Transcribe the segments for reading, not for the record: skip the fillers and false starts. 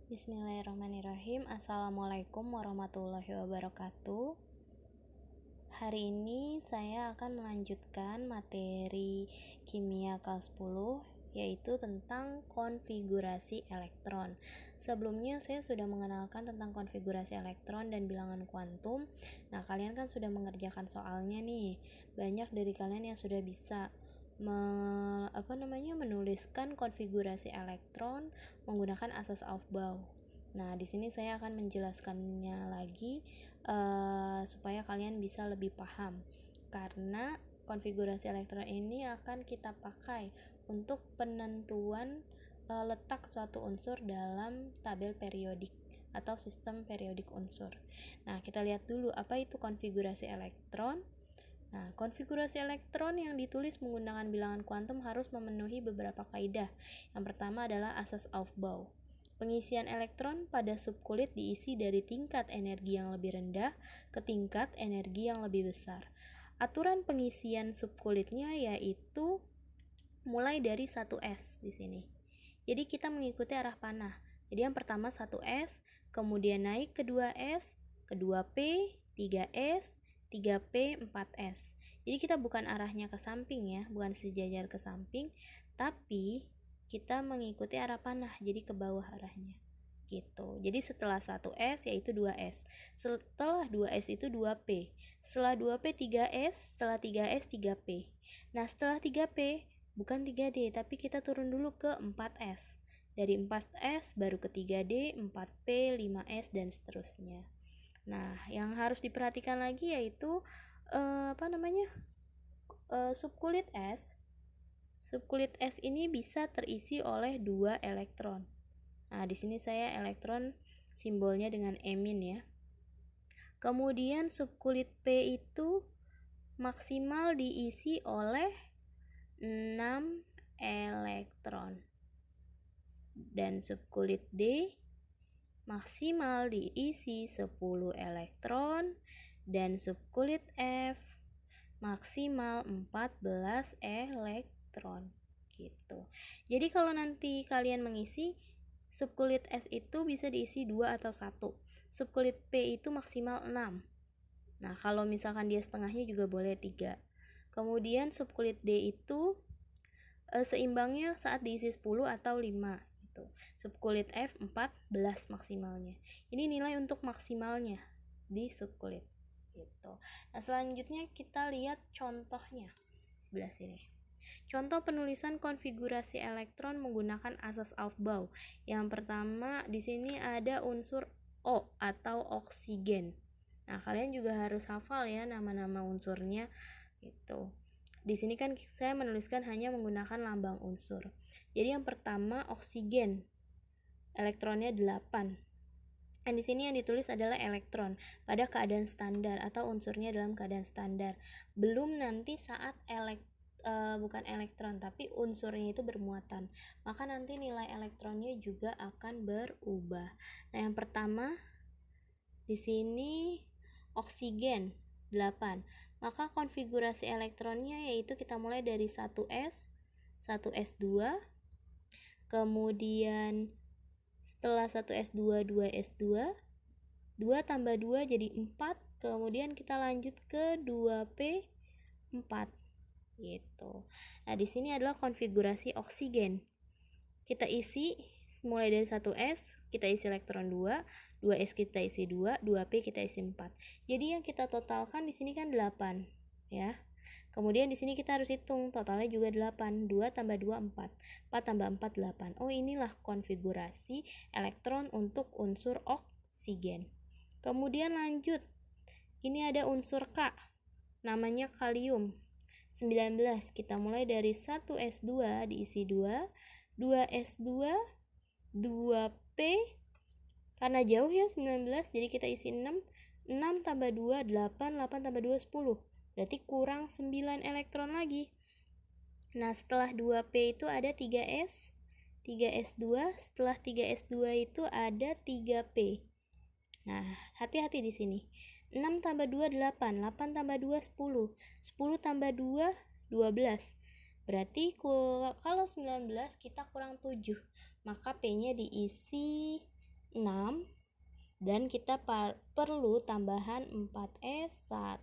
Bismillahirrahmanirrahim. Assalamualaikum warahmatullahi wabarakatuh. Hari ini saya akan melanjutkan materi kimia kelas 10, yaitu tentang konfigurasi elektron. Sebelumnya saya sudah mengenalkan tentang konfigurasi elektron dan bilangan kuantum. Nah, kalian kan sudah mengerjakan soalnya nih. Banyak dari kalian yang sudah bisa menuliskan konfigurasi elektron menggunakan asas Aufbau. Nah, di sini saya akan menjelaskannya lagi supaya kalian bisa lebih paham, karena konfigurasi elektron ini akan kita pakai untuk penentuan letak suatu unsur dalam tabel periodik atau sistem periodik unsur. Nah, kita lihat dulu apa itu konfigurasi elektron. Nah, konfigurasi elektron yang ditulis menggunakan bilangan kuantum harus memenuhi beberapa kaidah. Yang pertama adalah asas Aufbau. Pengisian elektron pada subkulit diisi dari tingkat energi yang lebih rendah ke tingkat energi yang lebih besar. Aturan pengisian subkulitnya yaitu mulai dari 1S di sini. Jadi kita mengikuti arah panah. Jadi yang pertama 1S, kemudian naik ke 2S, ke 2P, 3S, 3P, 4S. Jadi kita bukan arahnya ke samping ya, bukan sejajar ke samping, tapi kita mengikuti arah panah, jadi ke bawah arahnya gitu. Jadi setelah 1S yaitu 2S, setelah 2S itu 2P, setelah 2P 3S, setelah 3S 3P. Nah, setelah 3P bukan 3D, tapi kita turun dulu ke 4S. Dari 4S baru ke 3D, 4P, 5S dan seterusnya. Nah, yang harus diperhatikan lagi yaitu subkulit S. Subkulit S ini bisa terisi oleh 2 elektron. Nah, di sini saya elektron simbolnya dengan emin ya. Kemudian subkulit P itu maksimal diisi oleh 6 elektron. Dan subkulit D maksimal diisi 10 elektron, dan subkulit F maksimal 14 elektron gitu. Jadi kalau nanti kalian mengisi subkulit S itu bisa diisi 2 atau 1. Subkulit P itu maksimal 6. Nah, kalau misalkan dia setengahnya juga boleh 3. Kemudian subkulit D itu seimbangnya saat diisi 10 atau 5 gitu. Subkulit F 14 maksimalnya. Ini nilai untuk maksimalnya di subkulit gitu. Nah, selanjutnya kita lihat contohnya sebelah sini. Contoh penulisan konfigurasi elektron menggunakan asas Aufbau. Yang pertama di sini ada unsur O atau oksigen. Nah, kalian juga harus hafal ya nama-nama unsurnya gitu. Di sini kan saya menuliskan hanya menggunakan lambang unsur. Jadi yang pertama oksigen. Elektronnya 8. Dan di sini yang ditulis adalah elektron pada keadaan standar atau unsurnya dalam keadaan standar. Belum nanti saat bukan elektron tapi unsurnya itu bermuatan, maka nanti nilai elektronnya juga akan berubah. Nah, yang pertama di sini oksigen 8. Maka konfigurasi elektronnya yaitu kita mulai dari 1S, 1S2, kemudian setelah 1S2 2S2, 2 tambah 2 jadi 4, kemudian kita lanjut ke 2P 4 gitu. Nah, di sini adalah konfigurasi oksigen. Kita isi mulai dari 1S, kita isi elektron 2, 2S kita isi 2, 2P kita isi 4. Jadi yang kita totalkan di sini kan 8, ya. Kemudian di sini kita harus hitung totalnya juga 8. 2 tambah 2 4. 4 tambah 4 8. Oh, inilah konfigurasi elektron untuk unsur oksigen. Kemudian lanjut. Ini ada unsur K. Namanya kalium. 19. Kita mulai dari 1S2 diisi 2, 2S2, 2P, karena jauh ya 19, jadi kita isi 6, 6 tambah 2 8, 8 tambah 2 10, berarti kurang 9 elektron lagi. Nah, setelah 2P itu ada 3S, 3S2, setelah 3S2 itu ada 3P. Nah, hati-hati di sini. 6 tambah 2 8, 8 tambah 2 10, 10 tambah 2 12. Berarti kalau 19 kita kurang 7, maka P-nya diisi 6 dan kita perlu tambahan 4S1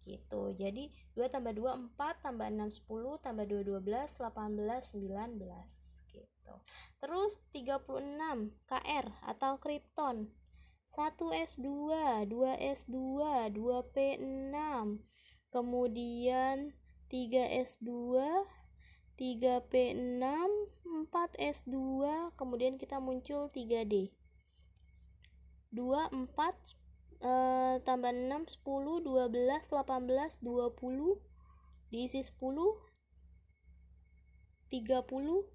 gitu. Jadi 2 tambah 2 4, tambah 6 10, tambah 2 12, 18 19 gitu. Terus 36 Kr atau kripton. 1S2, 2S2, 2P6. Kemudian 3S2, 3P6, 4S2, kemudian kita muncul 3D. 2, 4, tambah 6, 10, 12, 18, 20, diisi 10, 30,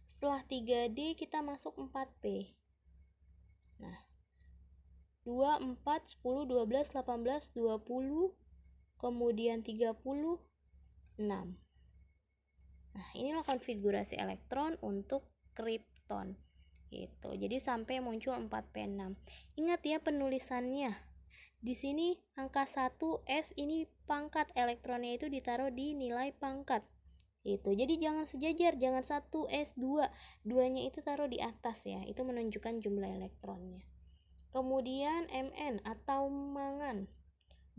setelah 3D kita masuk 4P. Nah, 2, 4, 10, 12, 18, 20, kemudian 30, 6. Nah, inilah konfigurasi elektron untuk kripton. Gitu. Jadi sampai muncul 4P6. Ingat ya penulisannya. Di sini angka 1S ini pangkat elektronnya itu ditaruh di nilai pangkat. Itu. Jadi jangan sejajar, jangan 1S2. Duanya itu taruh di atas ya. Itu menunjukkan jumlah elektronnya. Kemudian Mn atau mangan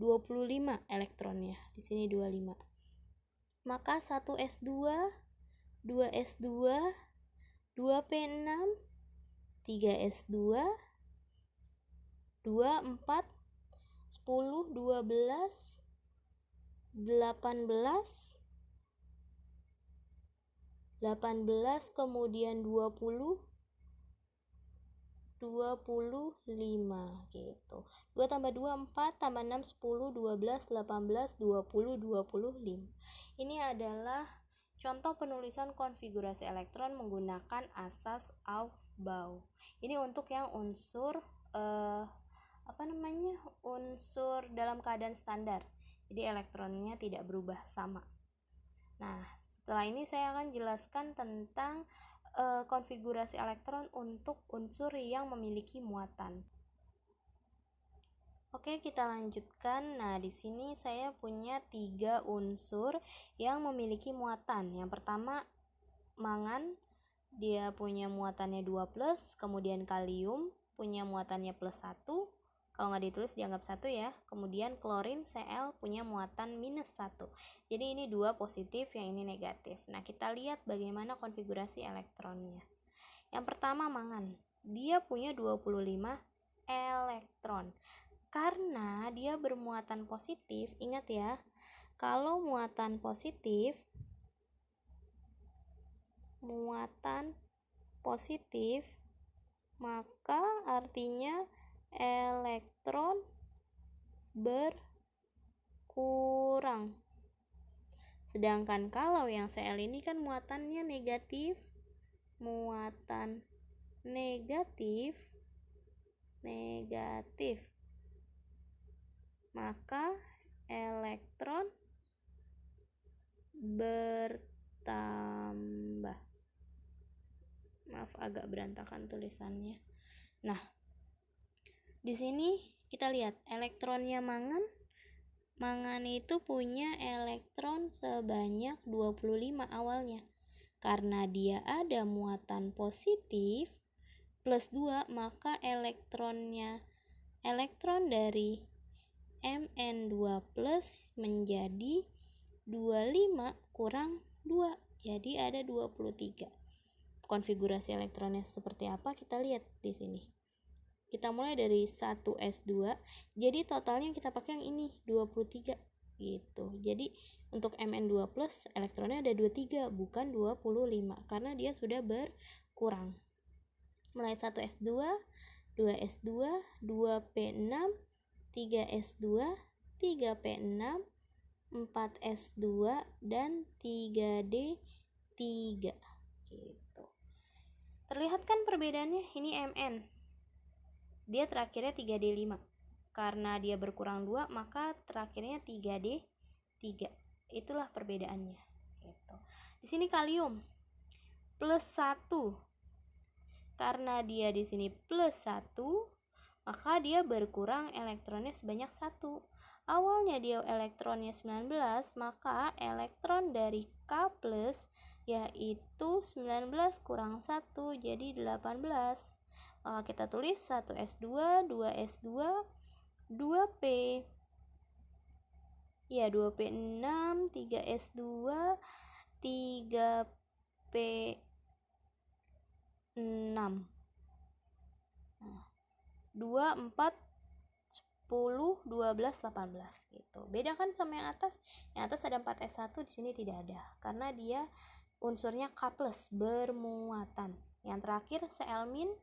25 elektronnya. Di sini 25. Maka 1S2, 2S2, 2P6, 3S2, 2, 4, 10, 12, 18, 18, kemudian 20, 25 gitu. 2 tambah 2 4, tambah 6 10, 12, 18, 20, 25. Ini adalah contoh penulisan konfigurasi elektron menggunakan asas Aufbau. Ini untuk yang unsur unsur dalam keadaan standar. Jadi elektronnya tidak berubah sama. Nah, setelah ini saya akan jelaskan tentang konfigurasi elektron untuk unsur yang memiliki muatan. Oke, kita lanjutkan. Nah, di sini saya punya 3 unsur yang memiliki muatan. Yang pertama, mangan, dia punya muatannya 2+, kemudian kalium punya muatannya +1. Kalau nggak ditulis dianggap 1 ya. Kemudian klorin Cl punya muatan -1. Jadi ini 2 positif, yang ini negatif. Nah, kita lihat bagaimana konfigurasi elektronnya. Yang pertama mangan. Dia punya 25 elektron. Karena dia bermuatan positif, ingat ya, kalau muatan positif, maka artinya elektron berkurang. Sedangkan kalau yang Cl ini kan muatannya negatif, muatan negatif, maka elektron bertambah. Maaf, agak berantakan tulisannya. Nah, di sini kita lihat elektronnya mangan itu punya elektron sebanyak 25 awalnya. Karena dia ada muatan positif +2, maka elektron dari Mn2+ menjadi 25 kurang 2, jadi ada 23. Konfigurasi elektronnya seperti apa kita lihat di sini. Kita mulai dari 1S2, jadi totalnya kita pakai yang ini 23 gitu. Jadi untuk Mn2+ elektronnya ada 23 bukan 25 karena dia sudah berkurang. Mulai 1S2, 2S2, 2P6, 3S2, 3P6, 4S2 dan 3D3 gitu. Terlihat kan perbedaannya? Ini Mn. Dia terakhirnya 3D5. Karena dia berkurang 2, maka terakhirnya 3D3. Itulah perbedaannya gitu. Di sini kalium +1. Karena dia di sini +1, maka dia berkurang elektronnya sebanyak 1. Awalnya dia elektronnya 19, maka elektron dari K+, yaitu 19 kurang 1, jadi 18. Maka kita tulis 1s2, 2s2, 2p. Ya, 2p6, 3s2, 3p6. 2, 4, 10, 12, 18 gitu. Beda kan sama yang atas? Yang atas ada 4s1, di sini tidak ada karena dia unsurnya K+ bermuatan. Yang terakhir Cl-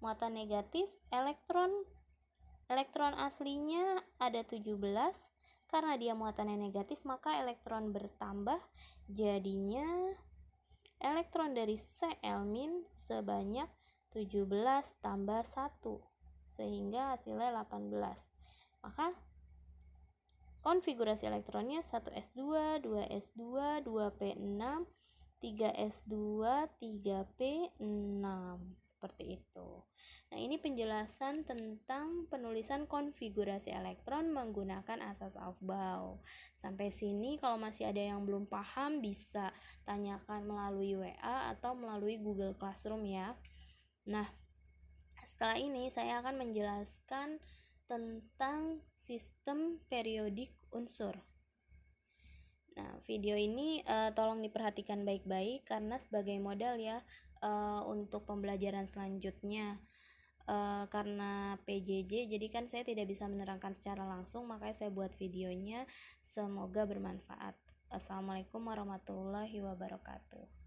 muatan negatif, elektron aslinya ada 17. Karena dia muatannya negatif, maka elektron bertambah, jadinya elektron dari Cl- sebanyak 17 tambah 1, sehingga hasilnya 18. Maka konfigurasi elektronnya 1s2, 2s2, 2p6, 3s2, 3p6, seperti itu. Nah, ini penjelasan tentang penulisan konfigurasi elektron menggunakan asas Aufbau. Sampai sini kalau masih ada yang belum paham bisa tanyakan melalui WA atau melalui Google Classroom ya. Nah, setelah ini saya akan menjelaskan tentang sistem periodik unsur. Nah, video ini tolong diperhatikan baik-baik karena sebagai modal ya untuk pembelajaran selanjutnya. Karena PJJ, jadi kan saya tidak bisa menerangkan secara langsung, makanya saya buat videonya. Semoga bermanfaat. Assalamualaikum warahmatullahi wabarakatuh.